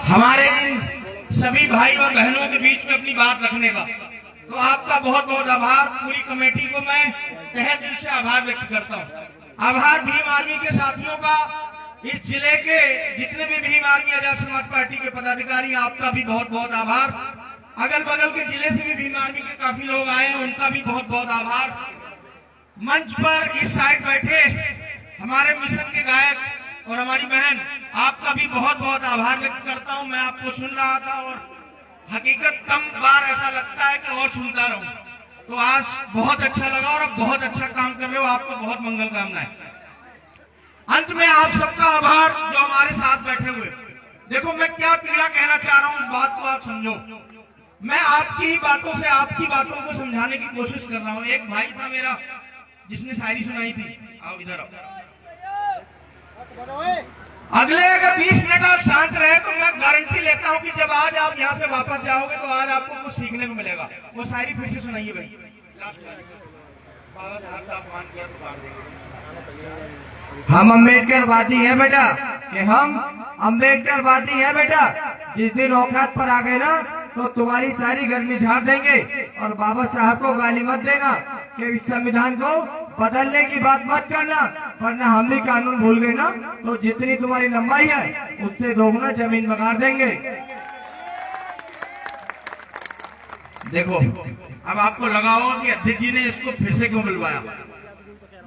हमारे इन सभी भाई और बहनों के बीच में अपनी बात रखने का। तो आपका बहुत बहुत आभार। पूरी कमेटी को मैं तहे दिल से आभार व्यक्त करता हूँ। आभार भीम आर्मी के साथियों का, इस जिले के जितने भी भीम आर्मी आजाद समाज पार्टी के पदाधिकारी, आपका भी बहुत बहुत आभार। अगल बगल के जिले से भी भीम आर्मी के काफी लोग आए हैं, उनका भी बहुत बहुत आभार। मंच पर इस साइड बैठे हमारे मिशन के गायक और हमारी बहन, आपका भी बहुत बहुत आभार व्यक्त करता हूं। मैं आपको सुन रहा था और हकीकत कम बार ऐसा लगता है कि और सुनता रहूं। तो आज बहुत अच्छा लगा और अब बहुत अच्छा काम कर रहे हो, आपको बहुत मंगल कामनाएं। अंत में आप सबका आभार जो हमारे साथ बैठे हुए। देखो मैं क्या पीड़ा कहना चाह रहा हूं, उस बात को आप समझो। मैं आपकी ही बातों से आपकी बातों को समझाने की कोशिश कर रहा हूं। एक भाई था मेरा जिसने शायरी सुनाई थी, आओ इधर आओ। अगले अगर 20 मिनट आप शांत रहे तो मैं गारंटी लेता हूं कि जब आज आप यहां से वापस जाओगे तो आज आपको कुछ सीखने को मिलेगा। वो शायरी फिर से सुनाइए भाई। बाबा साहब का अपमान किया तो काट देंगे। हम अम्बेडकरवादी हैं बेटा, कि हम अम्बेडकरवादी हैं बेटा। जिस दिन औकात पर आ गए ना तो तुम्हारी सारी गर्मी झाड़ देंगे। और बाबा साहब को गाली मत देना कि इस संविधान को बदलने की बात मत करना, वरना हम भी कानून भूल गए ना तो जितनी तुम्हारी लंबाई है उससे दोगुना जमीन बगाड़ देंगे। देखो अब आपको लगा होगा कि अध्यक्ष जी ने इसको फिर से क्यों बुलवाया।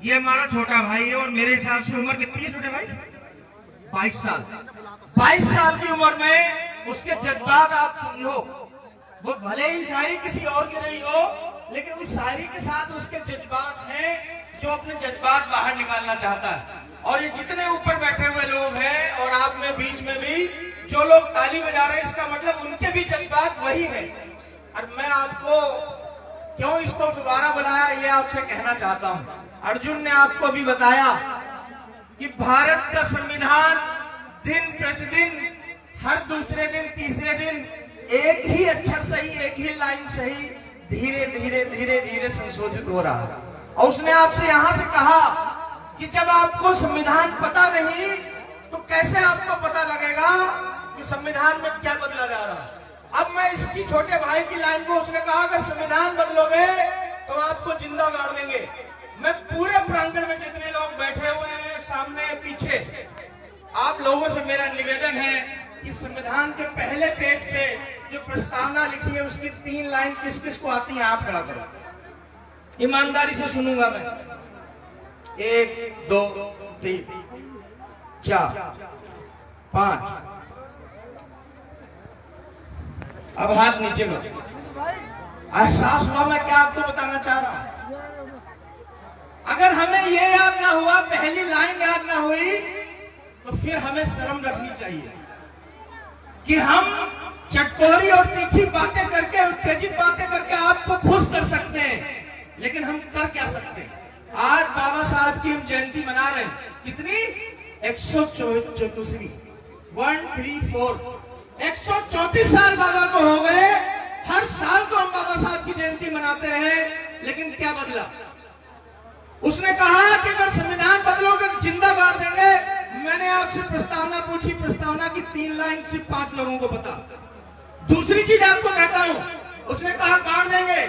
ये हमारा छोटा भाई है और मेरे हिसाब से उम्र कितनी है छोटे भाई? 22 साल। 22 साल की उम्र में उसके जज्बात आप समझो। वो भले ही शायरी किसी और की रही हो, लेकिन उस शायरी के साथ उसके जज्बात हैं जो अपने जज्बात बाहर निकालना चाहता है। और ये जितने ऊपर बैठे हुए लोग हैं और आप में बीच में भी जो लोग ताली बजा रहे हैं, इसका मतलब उनके भी जज्बात वही है। और मैं आपको क्यों इसको दोबारा बुलाया ये आपसे कहना चाहता हूं। अर्जुन ने आपको भी बताया कि भारत का संविधान दिन प्रतिदिन, हर दूसरे दिन तीसरे दिन एक ही अक्षर सही, एक ही लाइन सही, धीरे धीरे धीरे धीरे संशोधित हो रहा है। और उसने आपसे यहां से कहा कि जब आपको संविधान पता नहीं तो कैसे आपको पता लगेगा कि संविधान में क्या बदला जा रहा है। अब मैं इसकी छोटे भाई की लाइन को, उसने कहा अगर संविधान बदलोगे तो आपको जिंदा गाड़ देंगे। मैं पूरे प्रांगण में जितने लोग बैठे हुए हैं, सामने पीछे, आप लोगों से मेरा निवेदन है कि संविधान के पहले पेज पे जो प्रस्तावना लिखी है उसकी 3 लाइन किस किस को आती है आप खड़ा करो। ईमानदारी से सुनूंगा मैं। 1 2 3 4 5। अब हाथ नीचे करो। एहसास हुआ मैं क्या आपको बताना चाह रहा हूं। अगर हमें ये याद ना हुआ, पहली लाइन याद ना हुई, तो फिर हमें शर्म रखनी चाहिए कि हम चटकोरी और तीखी बातें करके, उत्तेजित बातें करके आपको खुश कर सकते हैं, लेकिन हम कर क्या सकते हैं। आज बाबा साहब की हम जयंती मना रहे हैं। कितनी? 134 134 साल बाबा को हो गए। हर साल को हम बाबा साहब की जयंती मनाते रहे, लेकिन क्या बदला? उसने कहा कि अगर संविधान बदलोगे तो जिंदा गाड़ देंगे। मैंने आपसे प्रस्तावना पूछी, प्रस्तावना की 3 लाइन सिर्फ 5 लोगों को पता। दूसरी चीज आपको कहता हूं, उसने कहा गाड़ देंगे।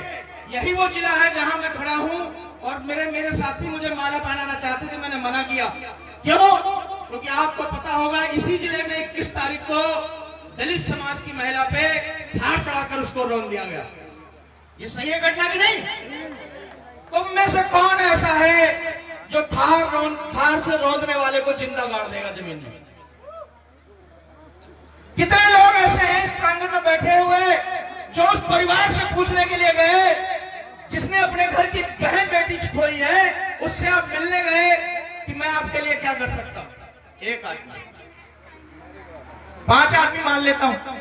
यही वो जिला है जहां मैं खड़ा हूं और मेरे साथी मुझे माला पहनाना चाहते थे, मैंने मना किया। क्यों? क्योंकि आपको पता होगा इसी जिले में 21 तारीख को दलित समाज की महिला पे थार चढ़ाकर उसको रौंद दिया गया। ये सही है घटना की नहीं? तुम में से कौन ऐसा है जो थार से रौंदने वाले को जिंदा गाड़ देगा जमीन में? कितने लोग ऐसे हैं इस प्रांगण में बैठे हुए जो उस परिवार से पूछने के लिए गए जिसने अपने घर की बहन बेटी खोई है, उससे आप मिलने गए कि मैं आपके लिए क्या कर सकता हूं। 1 आदमी, 5 आदमी मान लेता हूं।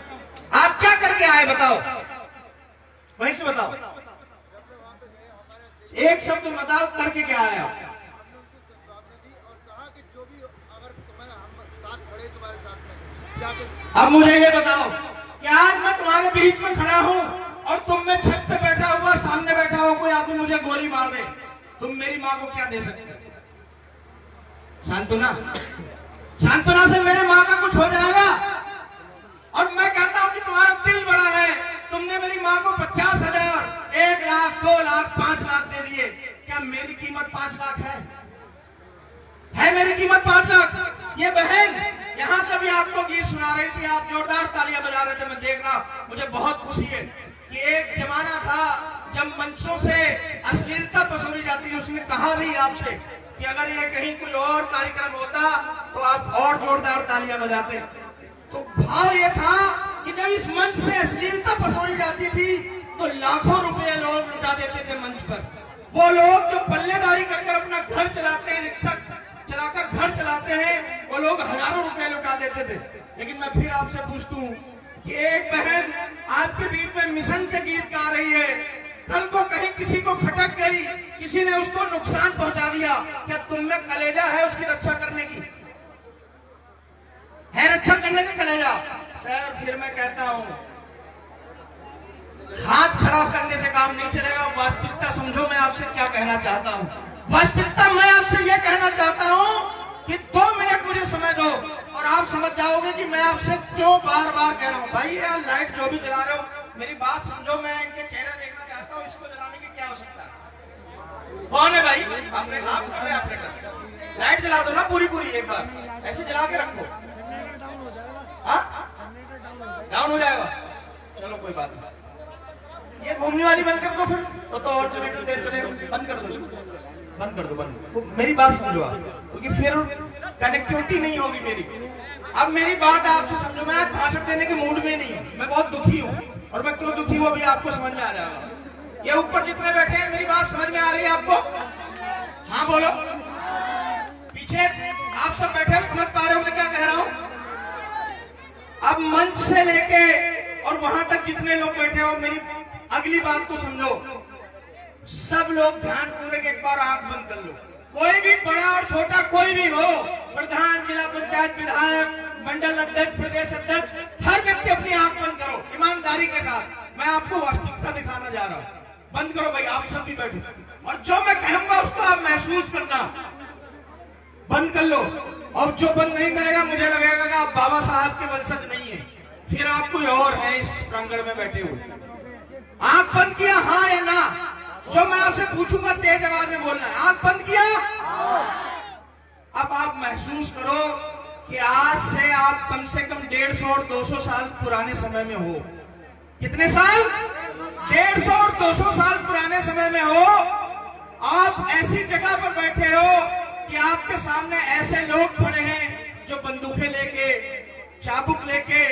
आप क्या करके आए बताओ, वहीं से बताओ। एक शब्द बताओ, करके क्या आया? अब मुझे ये बताओ कि आज मैं तुम्हारे बीच में खड़ा हूं और तुम में छत पे बैठा हुआ, सामने बैठा हुआ कोई आदमी मुझे गोली मार दे, तुम मेरी मां को क्या दे सकते? सांत्वना। सांत्वना से मेरे मां का कुछ हो जाएगा। और कीमत 5 लाख है मेरी कीमत 5 लाख। ये बहन यहाँ से भी आपको गीत सुना रही थी, आप जोरदार तालियां बजा रहे थे, मैं देख रहा, मुझे बहुत खुशी है कि एक जमाना था जब मंचों से अश्लीलता पसोरी जाती है। उसने कहा भी आपसे कि अगर ये कहीं कोई और कार्यक्रम होता तो आप और जोरदार तालियां बजाते। तो भाव ये था कि जब इस मंच से अश्लीलता पसोरी जाती थी तो लाखों रुपए लोग लुटा देते थे मंच पर। वो लोग जो पल्लेदारी कर अपना घर चलाते हैं, रिक्शा चलाकर घर चलाते हैं, वो लोग हजारों रुपए लुटा देते थे। लेकिन मैं फिर आपसे पूछता हूँ कि एक बहन आपके बीच में मिशन के गीत गा रही है, कल को कहीं किसी को खटक गई, किसी ने उसको नुकसान पहुंचा दिया, क्या तुम में कलेजा है उसकी रक्षा करने की? है रक्षा करने का कलेजा? सर फिर मैं कहता हूं हाथ खड़ा करने से काम नहीं चलेगा। वास्तविकता समझो, मैं आपसे क्या कहना चाहता हूं। वास्तविकता मैं आपसे यह कहना चाहता हूं कि 2 मिनट मुझे समय दो और आप समझ जाओगे कि मैं आपसे क्यों बार बार कह रहा हूं। भाई यार लाइट जो भी जला रहे हो, मेरी बात समझो, मैं इनके चेहरे देखना चाहता हूं, इसको जलाने की क्या आवश्यकता है? कौन है भाई? आपने आप कर रहे हैं, आपने लाइट जला दो ना पूरी एक बार, ऐसे जला के रखो। डाउन हो जाएगा, चलो कोई बात नहीं। ये घूमने वाली बंद कर दो फिर, तो और जनरेटर देर चले, बंद कर दो इसको, बंद कर दो, बंद। मेरी बात समझो आप, क्योंकि फिर कनेक्टिविटी नहीं होगी मेरी। अब मेरी बात आपसे समझो, मैं आज भाषण देने के मूड में नहीं, मैं बहुत दुखी हूँ, और मैं क्यों दुखी हूँ अभी आपको समझ में आ जाएगा। ये ऊपर जितने बैठे हैं, मेरी बात समझ में आ रही है आपको? हाँ बोलो। पीछे आप सब बैठे समझ पा रहे हो मैं क्या कह रहा हूँ? अब मंच से लेके और वहां तक जितने लोग बैठे हो, मेरी अगली बात को समझो। सब लोग ध्यान पूर्वक एक बार आंख बंद कर लो। कोई भी बड़ा और छोटा कोई भी हो, प्रधान, जिला पंचायत, विधायक, मंडल अध्यक्ष, प्रदेश अध्यक्ष, हर व्यक्ति अपनी आंख बंद करो ईमानदारी के साथ। मैं आपको वास्तविकता दिखाना जा रहा हूं। बंद करो भाई, आप सब भी बैठो, और जो मैं कहूंगा उसको आप महसूस करना। बंद कर लो। और जो बंद नहीं करेगा, मुझे लगेगा कि आप बाबा साहब के वंशज नहीं है, फिर आप कोई और है इस प्रांगण में बैठे हुए। आंख बंद किया, हाँ या ना? जो मैं आपसे पूछूंगा तेज आवाज में बोलना है। आंख बंद किया? अब आप महसूस करो कि आज से आप कम से कम 150 और 200 साल पुराने समय में हो। कितने साल? 150 और 200 साल पुराने समय में हो। आप ऐसी जगह पर बैठे हो कि आपके सामने ऐसे लोग खड़े हैं जो बंदूकें लेके, चाबुक लेके,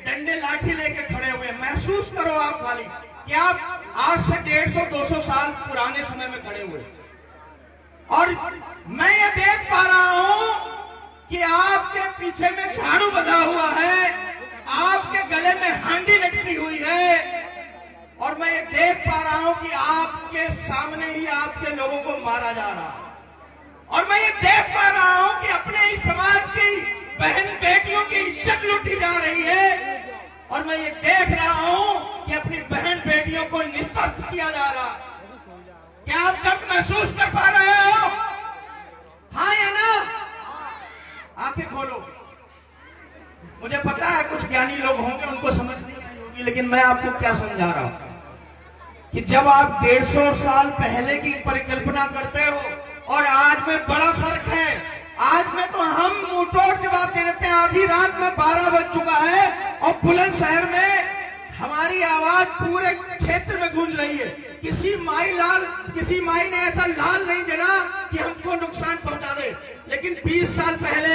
डंडे लाठी लेके खड़े हुए। महसूस करो आप खाली कि आप आज से 150-200 साल पुराने समय में खड़े हुए। और मैं ये देख पा रहा हूं कि आपके पीछे में झाड़ू बंधा हुआ है, आपके गले में हांडी लटकी हुई है, और मैं ये देख पा रहा हूं कि आपके सामने ही आपके लोगों को मारा जा रहा है। और मैं ये देख पा रहा हूं कि अपने ही समाज की बहन बेटियों की इज्जत लूटी जा रही है। और मैं ये देख रहा हूं कि अपनी बहन बेटियों को निस्तब्ध किया जा रहा है। क्या आप दर्द महसूस कर पा रहे हो? हाँ या ना? आंखें खोलो। मुझे पता है कुछ ज्ञानी लोग होंगे, उनको समझ नहीं आई होगी, लेकिन मैं आपको क्या समझा रहा हूं कि जब आप 150 साल पहले की परिकल्पना करते हो और आज में बड़ा फर्क है। आज में तो हम मुंहतोड़ जवाब दे देते हैं। आधी रात में 12 बज चुका है और बुलंदशहर में हमारी आवाज पूरे क्षेत्र में गूंज रही है। किसी माई ने ऐसा लाल नहीं जला कि हमको नुकसान पहुंचा दे। लेकिन 20 साल पहले,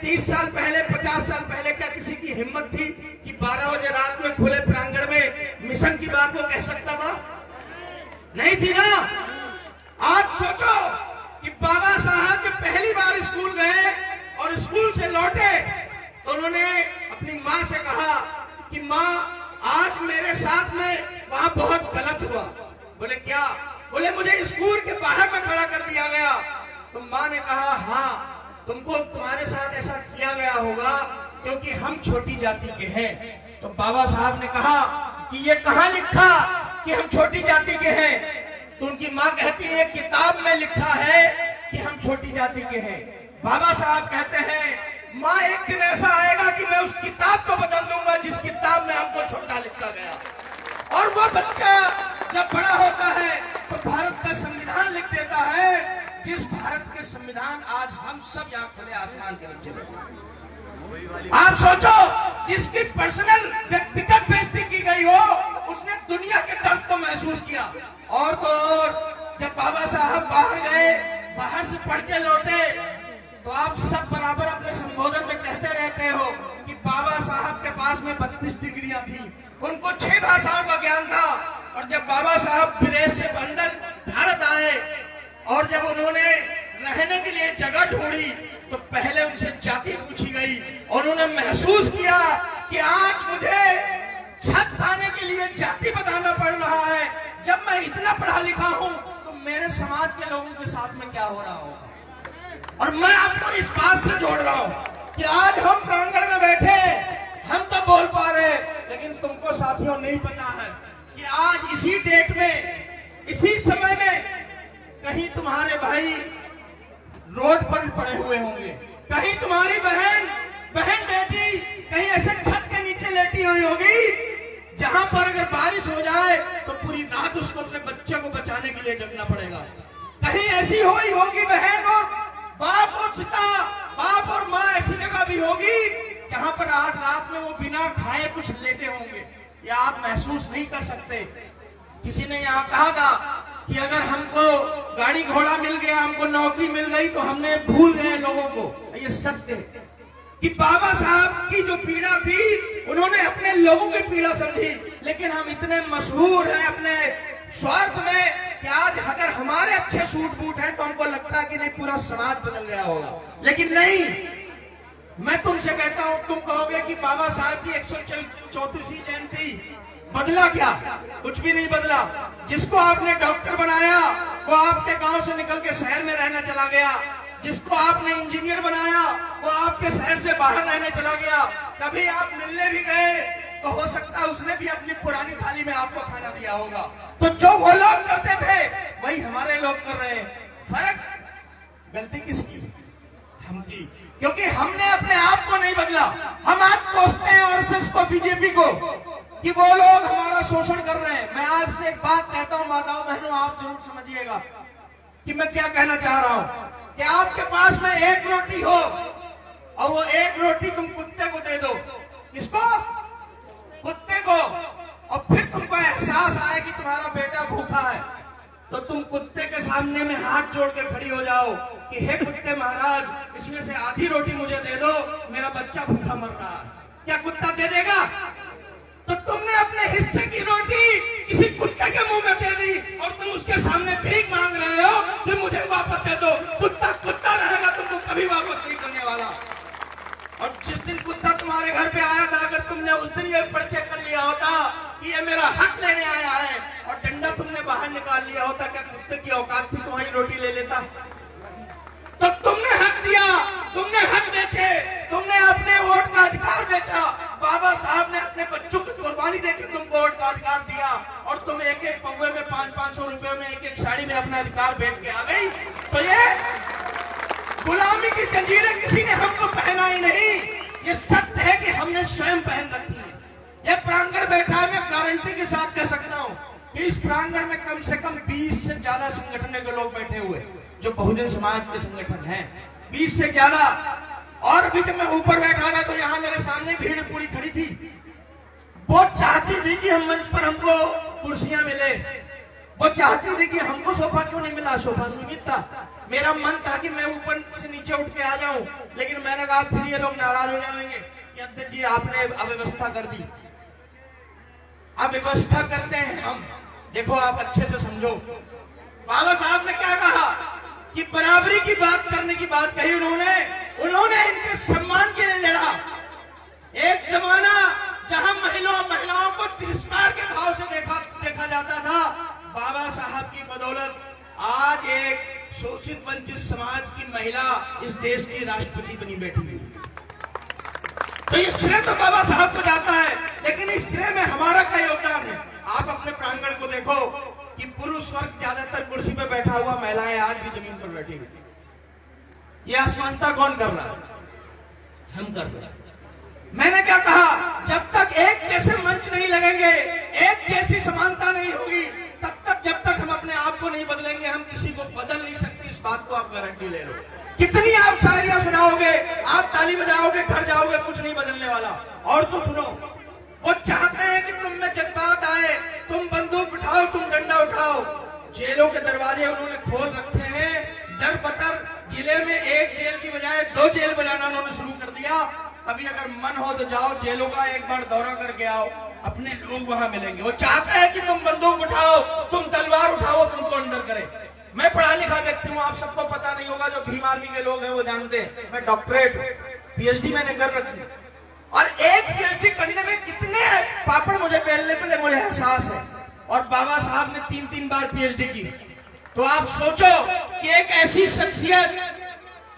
30 साल पहले, 50 साल पहले क्या किसी की हिम्मत थी कि 12 बजे रात में खुले प्रांगण में मिशन की बात वो कह सकता था? नहीं थी ना। आज सोचो कि बाबा साहब जब पहली बार स्कूल गए और स्कूल से लौटे तो उन्होंने अपनी माँ से कहा कि माँ आज मेरे साथ में वहां बहुत गलत हुआ। बोले क्या? बोले मुझे स्कूल के बाहर में खड़ा कर दिया गया। तो माँ ने कहा हाँ, तुमको तुम्हारे साथ ऐसा किया गया होगा क्योंकि हम छोटी जाति के हैं। तो बाबा साहब ने कहा कि ये कहाँ लिखा कि हम छोटी जाति के हैं? तो उनकी माँ कहती है किताब में लिखा है कि हम छोटी जाति के हैं। बाबा साहब कहते हैं माँ एक दिन ऐसा आएगा कि मैं उस किताब को बदल दूंगा जिस किताब में हमको छोटा लिखा गया। और वो बच्चा जब बड़ा होता है तो भारत का संविधान लिख देता है सब यहाँ खुले आसमान के नीचे बैठे। आप सोचो, जिसकी पर्सनल व्यक्तिगत बेइज्जती की गई हो, उसने दुनिया के दर्द को महसूस किया। और तो और जब बाबा साहब बाहर गए, बाहर से पढ़ के लौटे, तो आप सब बराबर अपने संबोधन में कहते रहते हो कि बाबा साहब के पास में 32 डिग्रियां थी, उनको 6 भाषाओं का ज्ञान था। और जब बाबा साहब विदेश से लंदन भारत आए और जब उन्होंने रहने के लिए जगह ढूंढी, तो पहले उनसे जाति पूछी गई। उन्होंने महसूस किया कि आज मुझे छत पाने के लिए जाति बताना पड़ रहा है। जब मैं इतना पढ़ा लिखा हूं, तो मेरे समाज के लोगों के साथ में क्या हो रहा होगा। और मैं आपको इस बात से जोड़ रहा हूं कि आज हम प्रांगण में बैठे, हम तो बोल पा रहे, लेकिन तुमको साथियों नहीं पता है कि आज इसी डेट में, इसी समय में कहीं तुम्हारे भाई रोड पर पड़े हुए होंगे, कहीं तुम्हारी बहन बेटी कहीं ऐसे छत के नीचे लेटी हुई होगी जहां पर अगर बारिश हो जाए तो पूरी रात उसको अपने बच्चे को बचाने के लिए जगना पड़ेगा। कहीं ऐसी हुई होगी बहन और बाप और पिता, बाप और माँ ऐसी जगह भी होगी जहां पर आज रात में वो बिना खाए कुछ लेटे होंगे। या आप महसूस नहीं कर सकते। किसी ने यहाँ कहा था कि अगर हमको गाड़ी घोड़ा मिल गया, हमको नौकरी मिल गई, तो हमने भूल गए लोगों को। ये सत्य है कि बाबा साहब की जो पीड़ा थी, उन्होंने अपने लोगों की पीड़ा समझी। लेकिन हम इतने मशहूर हैं अपने स्वार्थ में कि आज अगर हमारे अच्छे सूट बूट हैं तो हमको लगता है कि नहीं, पूरा समाज बदल गया होगा। लेकिन नहीं, मैं तुमसे कहता हूं, तुम कहोगे कि बाबा साहब की 134वीं जयंती, बदला क्या? कुछ भी नहीं बदला। जिसको आपने डॉक्टर बनाया वो आपके गांव से निकल के शहर में रहना चला गया। जिसको आपने इंजीनियर बनाया वो आपके शहर से बाहर रहने चला गया। कभी आप मिलने भी गए तो हो सकता है उसने भी अपनी पुरानी थाली में आपको खाना दिया होगा। तो जो वो लोग करते थे वही हमारे लोग कर रहे हैं। फर्क, गलती किसकी? हमकी, क्योंकि हमने अपने आप को नहीं बदला। हम आज कोसते हैं आरएसएस को, बीजेपी को, कि वो लोग हमारा शोषण कर रहे हैं। मैं आपसे एक बात कहता हूं माताओं बहनों, आप जरूर समझिएगा कि मैं क्या कहना चाह रहा हूं। कि आपके पास में एक रोटी हो और वो एक रोटी तुम कुत्ते को दे दो। किसको? कुत्ते को। और फिर तुमको एहसास आए कि तुम्हारा बेटा भूखा है, तो तुम कुत्ते के सामने में हाथ जोड़ के खड़ी हो जाओ कि हे कुत्ते महाराज, इसमें से आधी रोटी मुझे दे दो, मेरा बच्चा भूखा मर रहा है। क्या कुत्ता दे देगा? तो तुमने अपने हिस्से की रोटी किसी कुत्ते के मुंह में दे दी और तुम उसके सामने भीख मांग रहे हो कि मुझे वापस दे दो। कुत्ता कुत्ता रहेगा, तुमको कभी वापस नहीं करने वाला। और जिस दिन कुत्ता तुम्हारे घर पे आया था, अगर तुमने उस दिन ये परिचय कर लिया होता कि ये मेरा हक लेने आया है, और डंडा तुमने बाहर निकाल लिया होता, क्या कुत्ते की औकात थी तुम्हारी रोटी ले लेता? तो तुमने हक दिया, तुमने हक बेचे, तुमने अपने वोट का अधिकार बेचा। बाबा साहब ने अपने बच्चों की कुर्बानी देकर तुमको वोट का अधिकार दिया, और तुम एक एक पौवे में 500-500 रुपए में, एक एक साड़ी में अपना अधिकार बेच के आ गई। तो ये गुलामी की जंजीरें किसी ने हमको पहनाई नहीं, ये सत्य है कि हमने स्वयं पहन रखी है। ये प्रांगण बैठा है, मैं गारंटी के साथ कह सकता हूँ कि इस प्रांगण में कम से कम 20 से ज्यादा संगठन के लोग बैठे हुए, जो बहुजन समाज के संगठन हैं, 20 से ज्यादा। और अभी जब मैं ऊपर बैठा था तो यहाँ मेरे सामने भीड़ पूरी खड़ी थी। वो चाहती थी कि हम मंच पर हमको कुर्सियां मिले, वो चाहती थी कि हमको सोफा क्यों नहीं मिला, सोफा सीमित था। मेरा मन था कि मैं ऊपर से नीचे उठ के आ जाऊं, लेकिन मैंने कहा फिर ये लोग नाराज हो जाएंगे कि अध्यक्ष जी आपने अव्यवस्था कर दी। अव्यवस्था करते हैं हम, देखो आप अच्छे से समझो। बाबा साहब ने क्या कहा कि बराबरी की बात करने की बात कही उन्होंने इनके सम्मान के लिए लड़ा। एक जमाना जहां महिलाओं को तिरस्कार के भाव से देखा जाता था, बाबा साहब की बदौलत आज एक शोषित वंचित समाज की महिला इस देश की राष्ट्रपति बनी बैठी हुई। तो ये श्रेय तो बाबा साहब को जाता है, लेकिन इस श्रेय में हमारा क्या योगदान है? आप अपने प्रांगण को देखो कि पुरुष वर्ग ज्यादातर कुर्सी पर बैठा हुआ, महिलाएं आज भी जमीन पर बैठी हुई। ये असमानता कौन कर रहा है? हम कर रहे हैं। मैंने क्या कहा, जब तक एक जैसे मंच नहीं लगेंगे, एक जैसी समानता नहीं होगी, तब तक जब तक हम अपने आप को नहीं बदलेंगे, हम किसी को बदल नहीं सकते। इस बात को आप गारंटी ले लो। कितनी आप सारी और तो सुनो, वो चाहते हैं कि तुम में जज्बात आए, तुम बंदूक उठाओ, तुम डंडा उठाओ। जेलों के दरवाजे उन्होंने खोल रखे हैं, दर बदर जिले में एक जेल की बजाय 2 जेल बनाना उन्होंने शुरू कर दिया। कभी अगर मन हो तो जाओ जेलों का एक बार दौरा करके आओ, अपने लोग वहां मिलेंगे। वो चाहते हैं कि तुम बंदूक उठाओ, तुम तलवार उठाओ, तुमको अंदर करे। मैं पढ़ा लिखा व्यक्ति हूँ, आप सबको पता नहीं होगा, जो भीम आर्मी के लोग हैं वो जानते हैं। मैं डॉक्टरेट PhD मैंने कर रखी, और एक PhD करने में कितने पापड़ मुझे बेलने पड़े मुझे एहसास है। और बाबा साहब ने 3-3 बार PhD की। तो आप सोचो कि एक ऐसी शख्सियत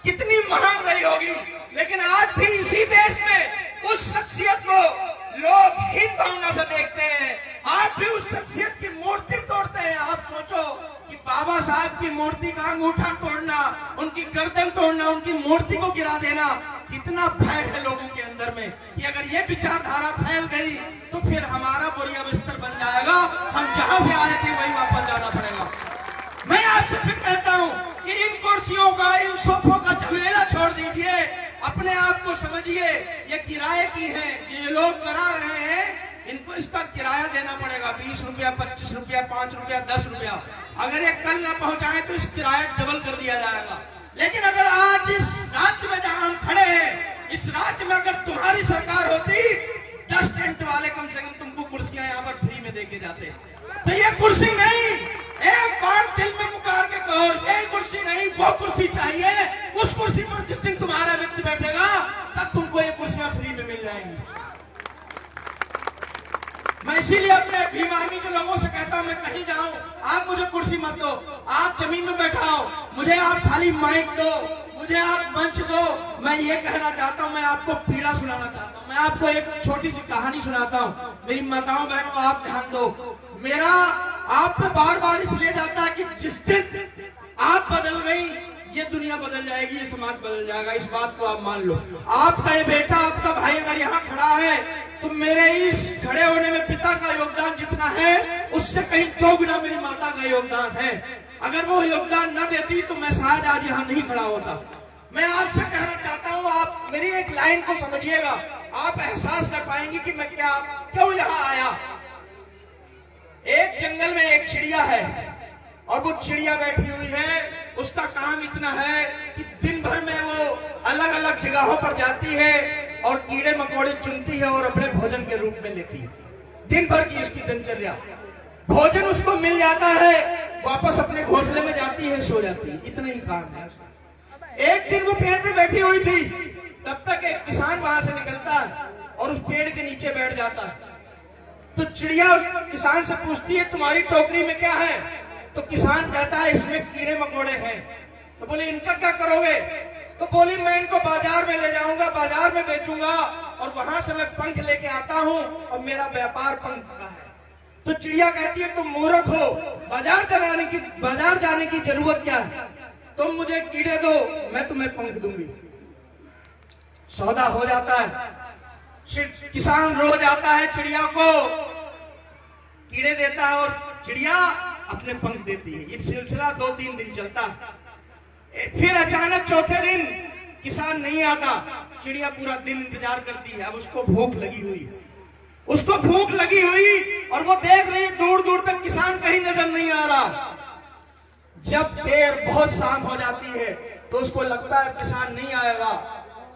कितनी महान रही होगी, लेकिन आज भी इसी देश में उस शख्सियत को लोग हीन भावना से देखते हैं। आज भी उस शख्सियत की मूर्ति तोड़ते हैं। आप सोचो कि बाबा साहब की मूर्ति का अंगूठा तोड़ना, उनकी गर्दन तोड़ना, उनकी मूर्ति को गिरा देना, कितना भय है लोगों के अंदर में कि अगर ये विचारधारा फैल गई तो फिर हमारा बोरिया बिस्तर बन जाएगा, हम जहां से आए थे वहीं वापस जाना पड़ेगा। मैं आपसे फिर कहता हूं कि इन कुर्सियों का, इन सोफों का झमेला छोड़ दीजिए, अपने आप को समझिए ये किराए की है, ये लोग करा रहे हैं, इनको इसका किराया देना पड़ेगा। 20 रुपया, 25 रुपया, 5 रुपया, 10 रुपया। अगर ये कल न पहुंचाए तो इस किराया डबल कर दिया जाएगा। लेकिन अगर आज इस राज्य में जहां हम खड़े हैं, इस राज्य में अगर तुम्हारी सरकार होती, 10 टेंट वाले कम से कम तुमको कुर्सियां यहाँ पर फ्री में देके जाते। तो ये कुर्सी नहीं, एक बार दिल में पुकार के कहो, ये कुर्सी नहीं, वो कुर्सी चाहिए। उस कुर्सी पर जिस दिन तुम्हारा व्यक्ति बैठेगा तब तुमको ये कुर्सियां फ्री में मिल जाएंगी। मैं इसीलिए अपने भीम आर्मी के लोगों से कहता हूं, मैं कहीं जाऊं, आप मुझे कुर्सी मत दो, आप जमीन में बैठाओ, मुझे आप खाली माइक दो, मुझे आप मंच दो। मैं ये कहना चाहता हूं, मैं आपको पीड़ा सुनाना चाहता हूं। मैं आपको एक छोटी सी कहानी सुनाता हूं। मेरी माताओं बहनों, आप ध्यान दो। मेरा आप पे बार बार इसलिए जाता है कि जिस दिन आप बदल गई, ये दुनिया बदल जाएगी, ये समाज बदल जाएगा। इस बात को आप मान लो। आपका ये बेटा, आपका भाई अगर यहाँ खड़ा है तो मेरे इस खड़े होने में पिता का योगदान जितना है, उससे कहीं 2 गुना मेरी माता का योगदान है। अगर वो योगदान न देती तो मैं शायद आज यहाँ नहीं खड़ा होता। मैं आपसे कहना चाहता हूँ, आप मेरी एक लाइन को समझिएगा, आप एहसास कर पाएंगे कि मैं क्यों यहाँ आया। एक जंगल में एक चिड़िया है, और वो चिड़िया बैठी हुई है। उसका काम इतना है कि दिन भर में वो अलग अलग जगहों पर जाती है और कीड़े मकोड़े चुनती है और अपने भोजन के रूप में लेती है। दिन भर की उसकी दिनचर्या, भोजन उसको मिल जाता है, वापस अपने घोंसले में जाती है, सो जाती है, इतना ही काम है। एक दिन वो पेड़ पे बैठी हुई थी, तब तक एक किसान वहां से निकलता है और उस पेड़ के नीचे बैठ जाता है। तो चिड़िया उस किसान से पूछती है, तुम्हारी टोकरी में क्या है? तो किसान कहता है, इसमें कीड़े मकोड़े हैं। तो बोले, इनका क्या करोगे? तो बोली, मैं इनको बाजार में ले जाऊंगा, बाजार में बेचूंगा, और वहां से मैं पंख लेके आता हूं, और मेरा व्यापार पंख का है। तो चिड़िया कहती है, तुम मूर्ख हो, बाजार जाने की जरूरत क्या है? तुम मुझे कीड़े दो, मैं तुम्हें पंख दूंगी। सौदा हो जाता है। किसान रोज आता है, चिड़िया को कीड़े देता है और चिड़िया अपने पंख देती है। ये सिलसिला 2-3 दिन चलता है। फिर अचानक चौथे दिन किसान नहीं आता, चिड़िया पूरा दिन इंतजार करती है। अब उसको भूख लगी हुई, और वो देख रही है दूर दूर तक किसान कहीं नजर नहीं आ रहा। जब देर बहुत शाम हो जाती है तो उसको लगता है किसान नहीं आएगा,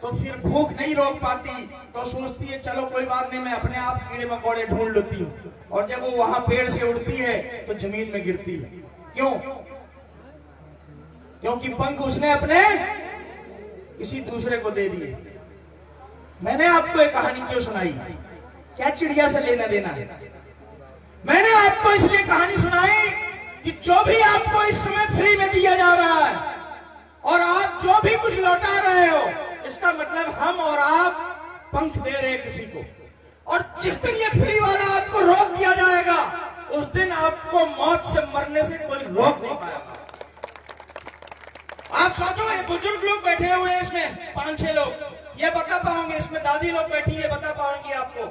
तो फिर भूख नहीं रोक पाती, तो सोचती है चलो कोई बात नहीं, मैं अपने आप कीड़े मकोड़े ढूंढ लेती हूँ। और जब वो वहां पेड़ से उड़ती है तो जमीन में गिरती है। क्यों? क्योंकि पंख उसने अपने किसी दूसरे को दे दिए। मैंने आपको एक कहानी क्यों सुनाई? क्या चिड़िया से लेना देना है? मैंने आपको इसलिए कहानी सुनाई कि जो भी आपको इस समय फ्री में दिया जा रहा है, और आप जो भी कुछ लौटा रहे हो, इसका मतलब हम और आप पंख दे रहे हैं किसी को। और जिस दिन ये फ्री वाला आपको रोक दिया जाएगा, उस दिन आपको मौत से मरने से कोई रोक नहीं पाएगा। आप सोचो, ये बुजुर्ग लोग बैठे हुए हैं, इसमें 5-6 लोग, ये बता पाओगे, इसमें दादी लोग बैठी है, बता पाओगे आपको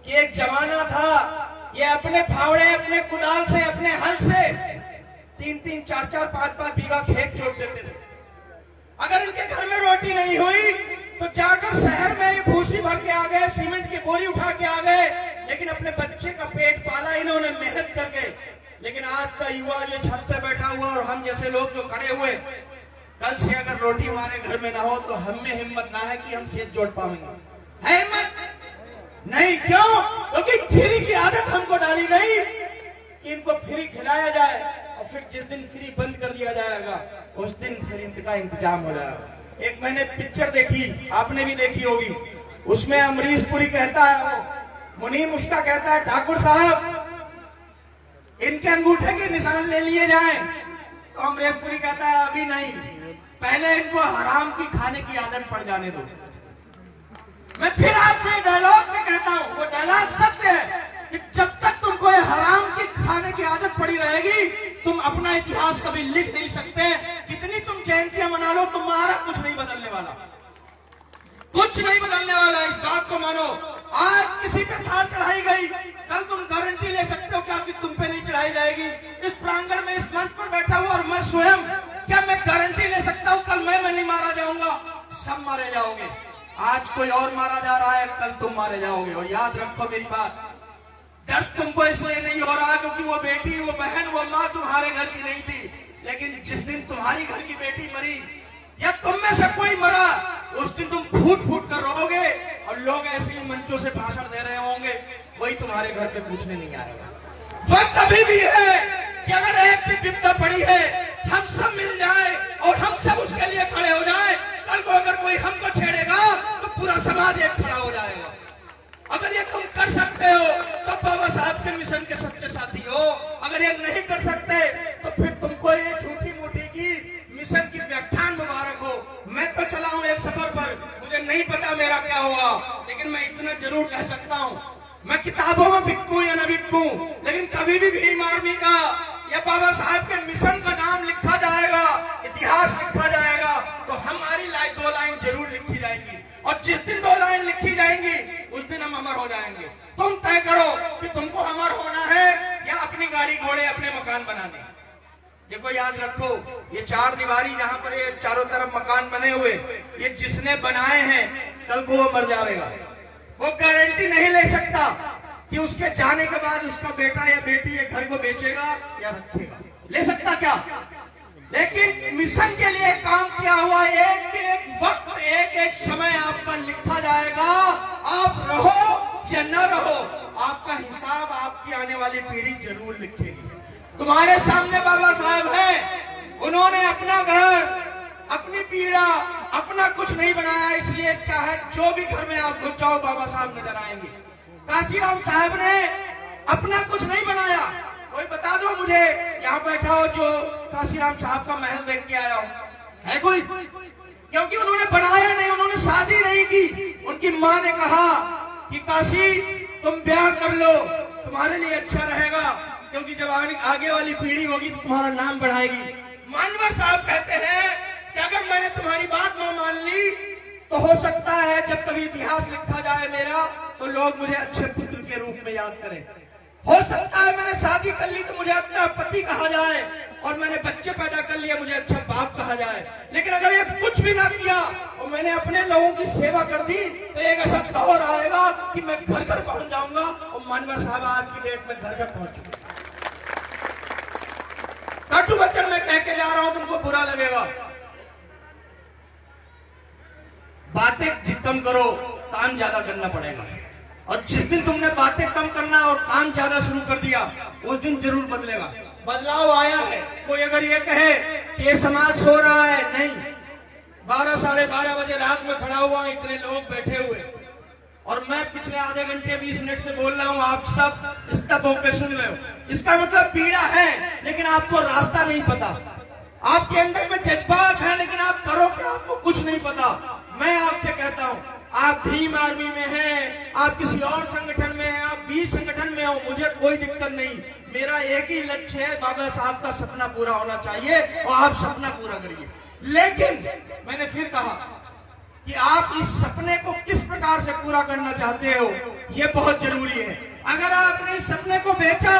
कि एक जमाना था, ये अपने फावड़े, अपने कुदाल से, अपने हल से 3-3, 4-4, 5-5 बीघा खेत जोत देते थे। अगर इनके घर में रोटी नहीं हुई तो जाकर शहर में भूसी भर के आ गए, सीमेंट की बोरी उठा के आ गए, लेकिन अपने बच्चे का पेट पाला इन्होंने मेहनत करके। लेकिन आज का युवा ये छत पे बैठा हुआ और हम जैसे लोग जो खड़े हुए, कल से अगर रोटी हमारे घर में ना हो तो हम में हिम्मत ना है कि हम खेत जोत पाएंगे। है हिम्मत नहीं, क्यों? क्योंकि फ्री की आदत हमको डाली गई कि इनको फ्री खिलाया जाए, और फिर जिस दिन फ्री बंद कर दिया जाएगा उस दिन फिर इनका इंतजाम हो जाएगा। एक मैंने पिक्चर देखी, आपने भी देखी होगी, उसमें अमरीश पुरी कहता है, मुनीम उसका कहता है, ठाकुर साहब इनके अंगूठे के निशान ले लिए जाएं। तो अमरीश पुरी कहता है अभी नहीं, पहले इनको हराम की खाने की आदत पड़ जाने दो। मैं फिर आपसे डायलॉग से कहता हूं, वो डायलॉग सत्य है कि जब तक तुमको ये हराम की खाने की आदत पड़ी रहेगी, तुम अपना इतिहास कभी लिख नहीं सकते। कितनी तुम जयंतियां मना लो, तुम्हारा कुछ नहीं बदलने वाला, कुछ नहीं बदलने वाला। इस बात को मानो। आज किसी पे थार चढ़ाई गई, कल तुम गारंटी ले सकते हो क्या कि तुम पे नहीं चढ़ाई जाएगी? इस प्रांगण में, इस मंच पर बैठा हुआ और मैं स्वयं, क्या मैं गारंटी ले सकता हूं कल मैं नहीं मारा जाऊंगा? सब मारे जाओगे। आज कोई और मारा जा रहा है, कल तुम मारे जाओगे। और याद रखो मेरी बात, दर्द तुमको इसलिए नहीं हो रहा क्योंकि वो बेटी, वो बहन, वो माँ तुम्हारे घर की नहीं थी। लेकिन जिस दिन तुम्हारी घर की बेटी मरी या तुम में से कोई मरा, उस दिन तुम फूट फूट कर रोओगे और लोग ऐसे ही मंचों से भाषण दे रहे होंगे, कोई तुम्हारे घर पे पूछने नहीं आएगा। वक्त अभी भी है कि अगर एक भी विपदा पड़ी है, हम सब मिल जाए और हम सब उसके लिए खड़े हो जाए। कल को अगर कोई हमको छेड़ेगा तो पूरा समाज एक खड़ा हो जाएगा। अगर ये तुम कर सकते हो तो बाबा साहब के मिशन के सच्चे साथी हो। अगर ये नहीं कर सकते तो फिर तुमको ये छोटी मोटी की मिशन की व्याख्यान मुबारक हो। मैं तो चला हूं एक सफर पर, मुझे नहीं पता मेरा क्या होगा, लेकिन मैं इतना जरूर कह सकता हूं, मैं किताबों में बिकूं या न बिकूं, लेकिन कभी भी भीम आर्मी का या बाबा साहब के मिशन का नाम लिखा जाएगा, इतिहास लिखा जाएगा, तो हमारी लाइन 2 लाइन जरूर लिखी जाएगी। और जिस दिन 2 लाइन लिखी जाएंगी उस दिन हम अमर हो जाएंगे। तुम तय करो कि तुमको अमर होना है या अपनी गाड़ी घोड़े अपने मकान बनाने। देखो याद रखो, ये 4 दीवारी जहां पर ये चारों तरफ मकान बने हुए, ये जिसने बनाए हैं कल को वो मर जाएगा। वो गारंटी नहीं ले सकता कि उसके जाने के बाद उसका बेटा या बेटी ये घर को बेचेगा या रखेगा। ले सकता क्या? लेकिन मिशन के लिए काम किया हुआ एक एक वक्त, एक एक समय आपका लिखा जाएगा। आप रहो या न रहो, आपका हिसाब आपकी आने वाली पीढ़ी जरूर लिखेगी। तुम्हारे सामने बाबा साहब हैं, उन्होंने अपना घर, अपनी पीड़ा, अपना कुछ नहीं बनाया, इसलिए चाहे जो भी घर में आप घुस जाओ बाबा साहब नजर आएंगे। काशीराम साहब ने अपना कुछ नहीं बनाया। कोई बता दो मुझे, यहाँ बैठा हो जो काशीराम साहब का महल देख के आया हो, है कोई? क्योंकि उन्होंने बनाया नहीं, उन्होंने शादी नहीं की। उनकी माँ ने कहा कि काशी तुम ब्याह कर लो, तुम्हारे लिए अच्छा रहेगा, क्योंकि जब आगे वाली पीढ़ी होगी तो तुम्हारा नाम बढ़ाएगी। मानवर साहब कहते हैं कि अगर मैंने तुम्हारी बात न मान ली तो हो सकता है जब कभी इतिहास लिखा जाए मेरा, तो लोग मुझे अच्छे पुत्र के रूप में याद करें। हो सकता है मैंने शादी कर ली तो मुझे अपना पति कहा जाए, और मैंने बच्चे पैदा कर लिए मुझे अच्छा बाप कहा जाए। लेकिन अगर ये कुछ भी ना किया और मैंने अपने लोगों की सेवा कर दी, तो एक ऐसा दौर आएगा कि मैं घर घर पहुंच जाऊंगा। और मानवर साहब आज की डेट में घर घर पहुंच चुके। काटू बच्चन मैं कह के जा रहा हूं, तुमको बुरा लगेगा। बातें कम करो, काम ज्यादा करना पड़ेगा। और जिस दिन तुमने बातें कम करना और काम ज्यादा शुरू कर दिया, उस दिन जरूर बदलेगा। बदलाव आया है। कोई अगर ये कहे कि ये समाज सो रहा है, नहीं, 12 साढ़े 12 बजे रात में खड़ा हुआ, इतने लोग बैठे हुए, और मैं पिछले आधे घंटे 20 मिनट से बोल रहा हूं, आप सब स्तब्ध होकर सुन रहे हो। इसका मतलब पीड़ा है, लेकिन आपको रास्ता नहीं पता। आपके अंदर में जज्बात है, लेकिन आप करो क्या, आपको कुछ नहीं पता। मैं आपसे कहता हूं, आप भीम आर्मी में हैं, आप किसी और संगठन में हैं, आप 20 संगठन में हो, मुझे कोई दिक्कत नहीं। मेरा एक ही लक्ष्य है, बाबा साहब का सपना पूरा होना चाहिए, और आप सपना पूरा करिए। लेकिन मैंने फिर कहा कि आप इस सपने को किस प्रकार से पूरा करना चाहते हो, ये बहुत जरूरी है। अगर आपने इस सपने को बेचा,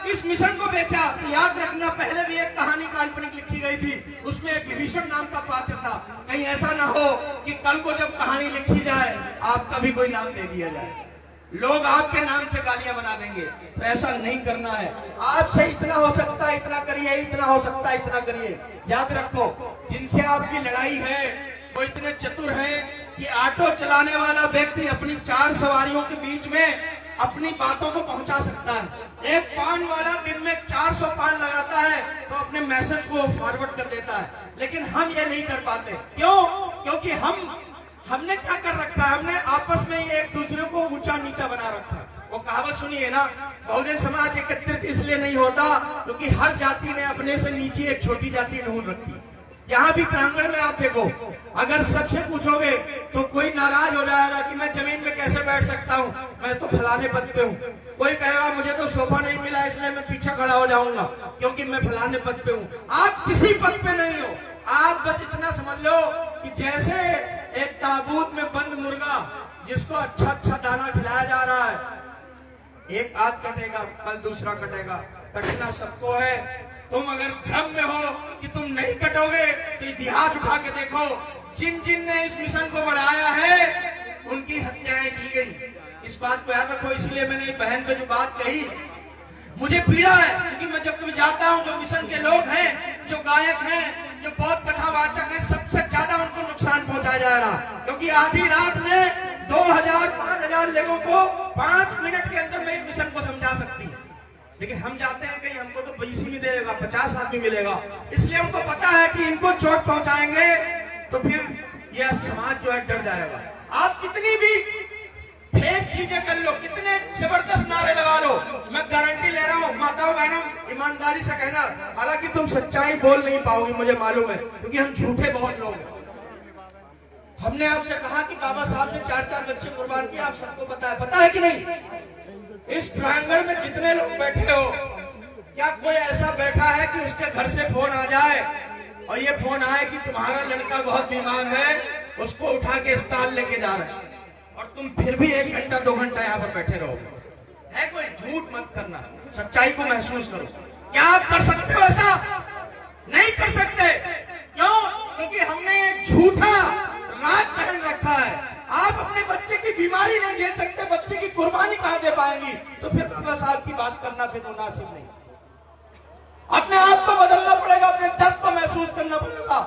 इस मिशन को बेचा तो याद रखना, पहले भी एक कहानी काल्पनिक लिखी गई थी, उसमें एक विभीषण नाम का पात्र था। कहीं ऐसा ना हो कि कल को जब कहानी लिखी जाए आपका भी कोई नाम दे दिया जाए, लोग आपके नाम से गालियां बना देंगे। तो ऐसा नहीं करना है। आपसे इतना हो सकता है इतना करिए, इतना हो सकता है इतना करिए। याद रखो, जिनसे आपकी लड़ाई है वो इतने चतुर हैं कि ऑटो चलाने वाला व्यक्ति अपनी 4 सवारियों के बीच में अपनी बातों को पहुंचा सकता है। एक पान वाला दिन में 400 पान लगाता है तो अपने मैसेज को फॉरवर्ड कर देता है, लेकिन हम ये नहीं कर पाते। क्यों? क्योंकि हमने क्या कर रखा है, हमने आपस में ही एक दूसरे को ऊंचा नीचा बना रखा है। वो कहावत सुनिए ना, बहुजन समाज एकत्रित इसलिए नहीं होता क्योंकि हर जाति ने अपने से नीचे एक छोटी जाति ढूंढ रखी। यहाँ भी प्रांगण में आप देखो, अगर सबसे पूछोगे तो कोई नाराज हो जाएगा कि मैं जमीन में कैसे बैठ सकता हूँ, मैं तो फलाने पद पे हूँ। कोई कहेगा मुझे तो सोफा नहीं मिला इसलिए मैं पीछे खड़ा हो जाऊंगा क्योंकि मैं फलाने पद पे हूँ। आप किसी पद पे नहीं हो, आप बस इतना समझ लो कि जैसे एक ताबूत में बंद मुर्गा जिसको अच्छा अच्छा दाना खिलाया जा रहा है, एक आज कटेगा कल दूसरा कटेगा, कटना सबको है। तुम अगर भ्रम में हो कि तुम नहीं कटोगे तो इतिहास उठा के देखो, जिन जिन ने इस मिशन को बढ़ाया है उनकी हत्याएं की गई। इस बात को याद रखो। इसलिए मैंने बहन पे जो बात कही, मुझे पीड़ा है क्योंकि मैं जब कभी जाता हूँ, जो मिशन के लोग हैं, जो गायक हैं, जो बहुत कथावाचक हैं, सबसे ज्यादा उनको नुकसान पहुंचाया जा रहा, क्योंकि आधी रात में 2000-5000 लोगों को 5 मिनट के अंदर में मिशन को समझा सकती है। लेकिन हम जाते हैं कहीं, हमको तो 20 ही मिलेगा, 50 आदमी मिलेगा। इसलिए हमको पता है कि इनको चोट पहुंचाएंगे तो फिर यह समाज जो है डर जाएगा। आप कितनी भी फेक चीजें कर लो, कितने जबरदस्त नारे लगा लो, मैं गारंटी ले रहा हूँ, माताओं बहनों ईमानदारी से कहना, हालांकि तुम सच्चाई बोल नहीं पाओगी, मुझे मालूम है, क्योंकि हम झूठे बहुत लोग हैं। हमने आपसे कहा कि बाबा साहब ने 4-4 बच्चे कुर्बान किए, आप सबको पता है कि नहीं? इस प्रांगण में जितने लोग बैठे हो, क्या कोई ऐसा बैठा है कि उसके घर से फोन आ जाए और ये फोन आए कि तुम्हारा लड़का बहुत बीमार है, उसको उठा के अस्पताल लेके जा रहे हैं, और तुम फिर भी 1 घंटा 2 घंटा यहाँ पर बैठे रहोगे? है कोई? झूठ मत करना, सच्चाई को महसूस करो। क्या आप कर सकते हो ऐसा? नहीं कर सकते। क्यों? क्योंकि हमने एक झूठा राज पहन रखा है। आप अपने बच्चे की बीमारी नहीं झेल सकते, बच्चे की कुर्बानी कहां दे पाएंगी? तो फिर बाबा साहब की बात करना फिर मुनासिब नहीं। अपने आप को बदलना पड़ेगा, अपने दर्द को महसूस करना पड़ेगा।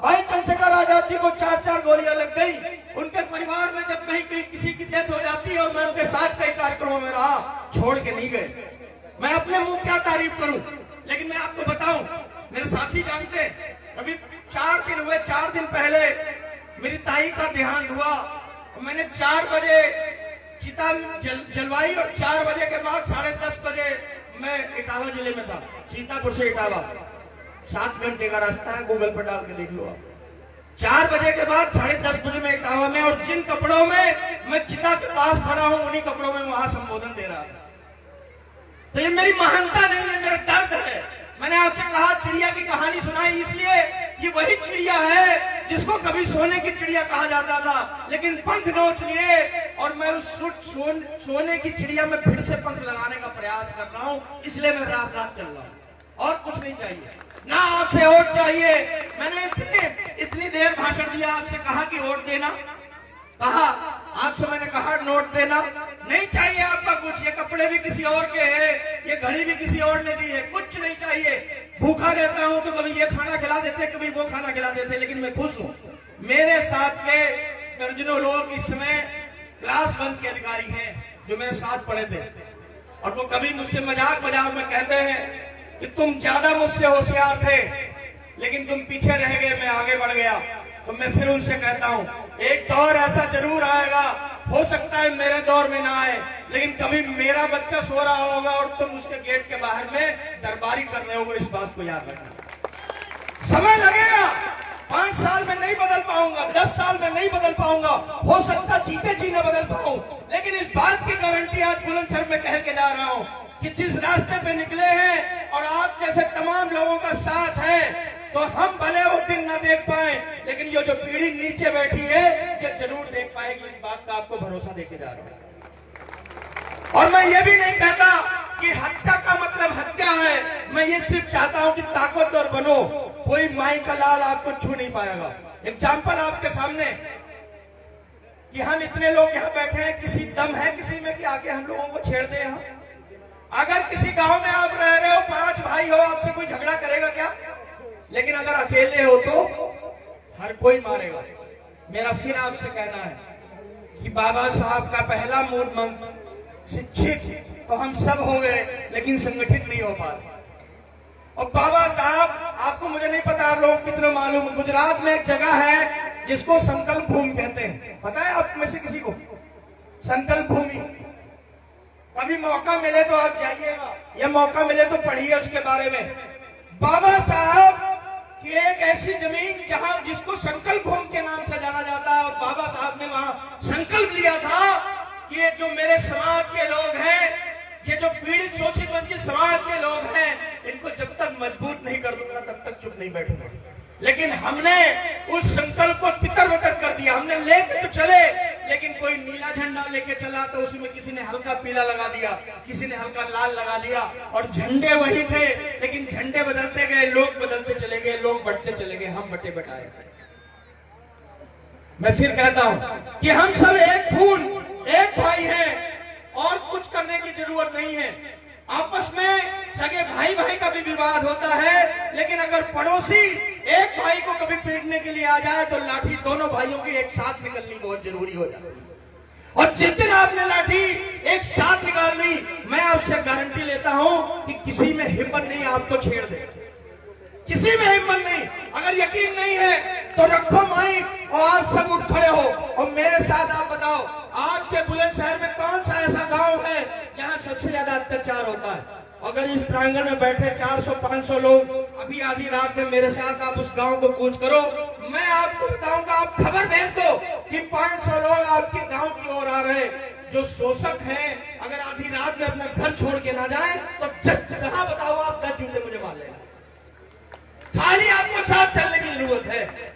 भाई चंद्रशेखर आजाद जी को 4-4 गोलियां लग गई, उनके परिवार में जब कहीं किसी की डेथ हो जाती है, और मैं उनके साथ कई कार्यक्रमों में रहा, छोड़ के नहीं गए। मैं अपने मुंह क्या तारीफ करूं, लेकिन मैं आपको बताऊं, मेरे साथी जानते हैं, अभी 4 दिन हुए, 4 दिन पहले मेरी ताई का देहांत हुआ। मैंने 4 बजे चिता जलवाई और 4 बजे के बाद 10:30 बजे मैं इटावा जिले में था, सीतापुर से इटावा 7 घंटे का रास्ता है, गूगल पर डाल के देख लो आप। 4 बजे के बाद 10:30 बजे मैं इटावा में, और जिन कपड़ों में मैं चिता के पास खड़ा हूं उन्हीं कपड़ों में वहां संबोधन दे रहा था। तो ये मेरी महानता नहीं है, मेरा दर्द है। मैंने आपसे कहा चिड़िया की कहानी सुनाई, इसलिए ये वही चिड़िया है जिसको कभी सोने की चिड़िया कहा जाता था, लेकिन पंख नोच लिए, और मैं उस सोने की चिड़िया में फिर से पंख लगाने का प्रयास कर रहा हूं। इसलिए मैं रात चल रहा हूं, और कुछ नहीं चाहिए, ना आपसे वोट चाहिए। मैंने इतनी देर भाषण दिया, आपसे कहा कि वोट देना, कहा आपसे, मैंने कहा नोट देना, नहीं चाहिए आपका कुछ। ये कपड़े भी किसी और के हैं, ये घड़ी भी किसी और ने दी है, कुछ नहीं चाहिए। भूखा रहता हूं तो कभी ये खाना खिला देते, कभी वो खाना खिला देते, लेकिन मैं खुश हूं। मेरे साथ के दर्जनों लोग इस समय क्लास 1 के अधिकारी हैं जो मेरे साथ पढ़े थे, और वो कभी मुझसे मजाक में कहते हैं कि तुम ज्यादा मुझसे होशियार थे, लेकिन तुम पीछे रह गए, मैं आगे बढ़ गया। तो मैं फिर उनसे कहता हूं, एक दौर ऐसा जरूर आएगा, हो सकता है मेरे दौर में ना आए, लेकिन कभी मेरा बच्चा सो रहा होगा और तुम उसके गेट के बाहर में दरबारी कर रहे होगे। इस बात को याद रखना। समय लगेगा, 5 साल में नहीं बदल पाऊंगा, 10 साल में नहीं बदल पाऊंगा, हो सकता जीते जी न बदल पाऊं, लेकिन इस बात की गारंटी आज बुलंदशहर में कह के जा रहा हूं कि जिस रास्ते पे निकले हैं और आप जैसे तमाम लोगों का साथ है, तो हम भले वो दिन न देख पाए, लेकिन ये जो पीढ़ी नीचे बैठी है ये जरूर देख पाएगी। इस बात का आपको भरोसा देके जा रहा हूं। और मैं ये भी नहीं कहता कि हत्या का मतलब मतलब हत्या है। मैं ये सिर्फ चाहता हूं कि ताकतवर बनो, कोई माई का लाल आपको छू नहीं पाएगा। एग्जाम्पल आपके सामने कि हम इतने लोग यहाँ बैठे हैं, किसी दम है किसी में कि आके हम लोगों को छेड़ दे यहाँ? अगर किसी गांव में आप रह रहे हो, 5 भाई हो, आपसे कोई झगड़ा करेगा क्या? लेकिन अगर अकेले हो तो हर कोई मारेगा। मेरा फिर आपसे कहना है कि बाबा साहब का पहला मूल मंत्र, शिक्षित तो हम सब हो गए लेकिन संगठित नहीं हो पा रहे। और बाबा साहब, आपको मुझे नहीं पता आप लोगों को कितने मालूम, गुजरात में एक जगह है जिसको संकल्प भूमि कहते हैं। पता है आप में से किसी को? संकल्प भूमि। कभी मौका मिले तो आप जाइएगा, या मौका मिले तो पढ़िए उसके बारे में। बाबा साहब की एक ऐसी जमीन जहां जिसको संकल्प भूमि के नाम से जाना जाता है, और बाबा साहब ने वहां संकल्प लिया था कि ये जो मेरे समाज के लोग हैं, ये जो पीड़ित शोषित वंचित समाज के लोग हैं, इनको जब तक मजबूत नहीं कर दूंगा तब तक चुप नहीं बैठूंगा। लेकिन हमने उस संकल्प को तितर-बितर कर दिया। हमने लेके तो चले, लेकिन कोई नीला झंडा लेके चला तो उसमें किसी ने हल्का पीला लगा दिया, किसी ने हल्का लाल लगा दिया, और झंडे वही थे, लेकिन झंडे बदलते गए, लोग बदलते चले गए, लोग बढ़ते चले गए, हम बटे बटाए। मैं फिर कहता हूं कि हम सब एक खून एक भाई हैं, और कुछ करने की जरूरत नहीं है। आपस में सगे भाई भाई का भी विवाद होता है, लेकिन अगर पड़ोसी एक भाई को कभी पीटने के लिए आ जाए तो लाठी दोनों भाइयों की एक साथ निकलनी बहुत जरूरी हो जाती है। और जिस दिन आपने लाठी एक साथ निकाल दी, मैं आपसे गारंटी लेता हूं कि किसी में हिम्मत नहीं आपको छेड़ दे, किसी में हिम्मत नहीं। अगर यकीन नहीं है तो रखो माइक और आप सब उठ खड़े हो और मेरे साथ आप बताओ, आपके बुलंदशहर में कौन सा ऐसा गांव है जहां सबसे ज्यादा अत्याचार होता है? अगर इस प्रांगण में बैठे 400-500 लोग अभी आधी रात में मेरे साथ आप उस गांव को कूच करो, मैं आपको बताऊंगा, आप खबर भेज दो कि 500 लोग आपके गांव की ओर आ रहे। जो शोषक हैं, अगर आधी रात में अपना घर छोड़ के ना जाए तो कहां बताओ आप 10 जूते मुझे मार लेना। खाली आपको साथ चलने की जरूरत है।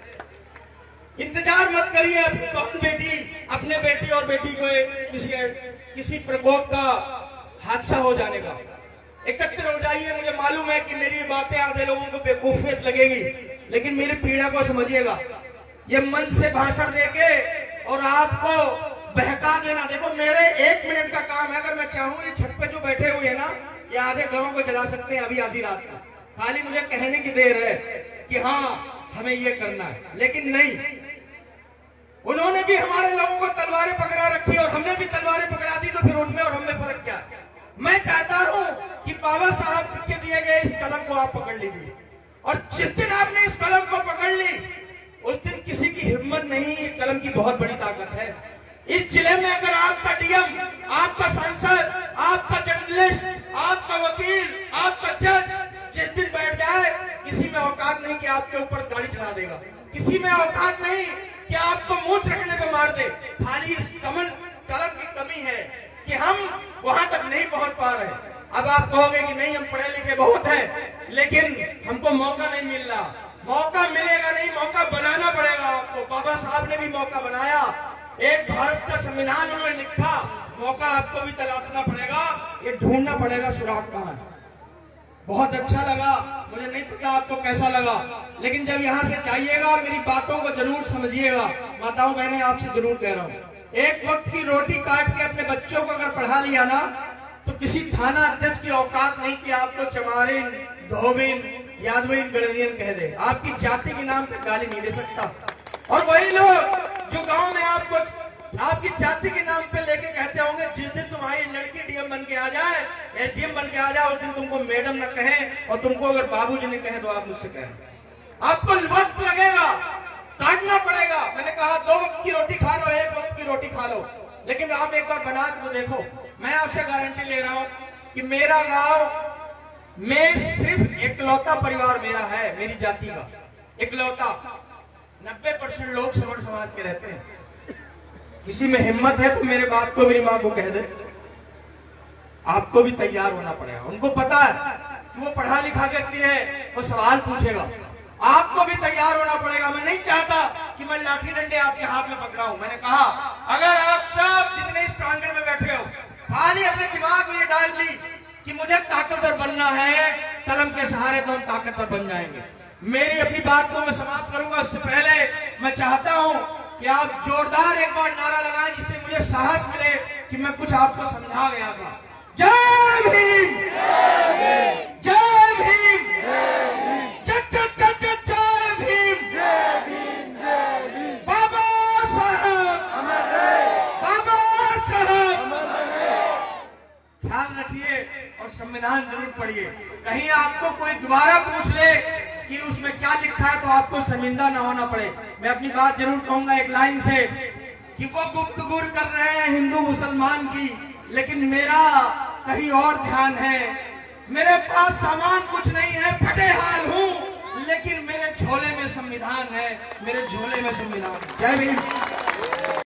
इंतजार मत करिए अपनी बहन बेटी, अपने बेटी और बेटी को किसी प्रकोप का हादसा हो जाने का। एकत्र हो जाइए। मुझे मालूम है कि मेरी बातें आधे लोगों को बेवकूफियत लगेगी, लेकिन मेरी पीड़ा को समझिएगा। ये मन से भाषण देके और आपको बहका देना, देखो मेरे 1 मिनट का काम है। अगर मैं चाहूं, ये छत पे जो बैठे हुए हैं ना, ये आधे गांव को चला सकते हैं अभी आधी रात में। खाली मुझे कहने की देर है कि हाँ हमें ये करना है, लेकिन नहीं। उन्होंने भी हमारे लोगों को तलवारें पकड़ा रखी और हमने भी तलवारें पकड़ा दी, तो फिर उनमें और हमें फर्क क्या? मैं चाहता हूं कि बाबा साहब के दिए गए इस कलम को आप पकड़ लीजिए, और जिस दिन आपने इस कलम को पकड़ ली, उस दिन किसी की हिम्मत नहीं। कलम की बहुत बड़ी ताकत है। इस जिले में अगर आपका डीएम, आपका सांसद, आपका जर्नलिस्ट, आपका वकील, आपका जज जिस दिन बैठ जाए, किसी में औकात नहीं कि आपके ऊपर गाड़ी चला देगा, किसी में औकात नहीं कि आपको मूंछ रखने पे मार दे। खाली इस कलम की कमी है कि हम वहां तक नहीं पहुंच पा रहे। अब आप कहोगे कि नहीं, हम पढ़े लिखे बहुत हैं, लेकिन हमको मौका नहीं मिल रहा। मौका मिलेगा नहीं, मौका बनाना पड़ेगा आपको। बाबा साहब ने भी मौका बनाया, एक भारत का संविधान उन्होंने लिखा, मौका आपको भी तलाशना पड़ेगा, ये ढूंढना पड़ेगा सुराग कहां है। बहुत अच्छा लगा, मुझे नहीं पता आपको कैसा लगा, लेकिन जब यहाँ से जाइएगा मेरी बातों को जरूर समझिएगा। माताओं बहनें, आपसे जरूर कह रहा हूँ, एक वक्त की रोटी काट के अपने बच्चों को अगर पढ़ा लिया ना, तो किसी थाना अध्यक्ष की औकात नहीं कि आपको चमारिन, धोबिन, यादवीन, गणवीन कह दे। आपकी जाति के नाम पे गाली नहीं दे सकता। और वही लोग जो गांव में आपको आपकी जाति के नाम पे लेके कहते होंगे, जिस दिन तुम्हारी लड़की डीएम बन के आ जाए, एडीएम बन के आ जाए, उस दिन तुमको मैडम न कहें, और तुमको अगर बाबूजी ने कहे तो आप मुझसे कहें। आपको वक्त लगेगा, काटना पड़ेगा। मैंने कहा 2 वक्त की रोटी खा लो, 1 वक्त की रोटी खा लो, लेकिन आप एक बार बना के तो देखो। मैं आपसे गारंटी ले रहा हूं कि मेरा गांव में सिर्फ इकलौता परिवार मेरा है, मेरी जाति का इकलौता। 90% लोग सवर्ण समाज के रहते हैं। किसी में हिम्मत है तो मेरे बाप को, मेरी माँ को कह दे। आपको भी तैयार होना पड़ेगा। उनको पता है कि वो पढ़ा लिखा व्यक्ति है, वो सवाल पूछेगा। आपको भी तैयार होना पड़ेगा। मैं नहीं चाहता कि मैं लाठी डंडे आपके हाथ में पकड़ा हूं। मैंने कहा, अगर आप सब जितने इस प्रांगण में बैठे हो, खाली अपने दिमाग में ये डाल ली कि मुझे ताकतवर बनना है, कलम के सहारे तो हम ताकतवर बन जाएंगे। मेरी अपनी बात को मैं समाप्त करूंगा, उससे पहले मैं चाहता हूं कि आप जोरदार एक बार नारा लगाएं, जिससे मुझे साहस मिले कि मैं कुछ आपको समझा गया था। जय भीम, जय भीम, जय जय जय जय जय भीम, बाबा साहब, बाबा साहब। ख्याल रखिए और संविधान जरूर पढ़िए। कहीं आपको कोई दोबारा पूछ ले कि उसमें क्या लिखा है तो आपको शर्मिंदा ना होना पड़े। मैं अपनी बात जरूर कहूंगा एक लाइन से कि वो गुफ्तगू कर रहे हैं हिंदू मुसलमान की, लेकिन मेरा कहीं और ध्यान है। मेरे पास सामान कुछ नहीं है, फटे हाल हूं, लेकिन मेरे झोले में संविधान है, मेरे झोले में संविधान है। जय भीम।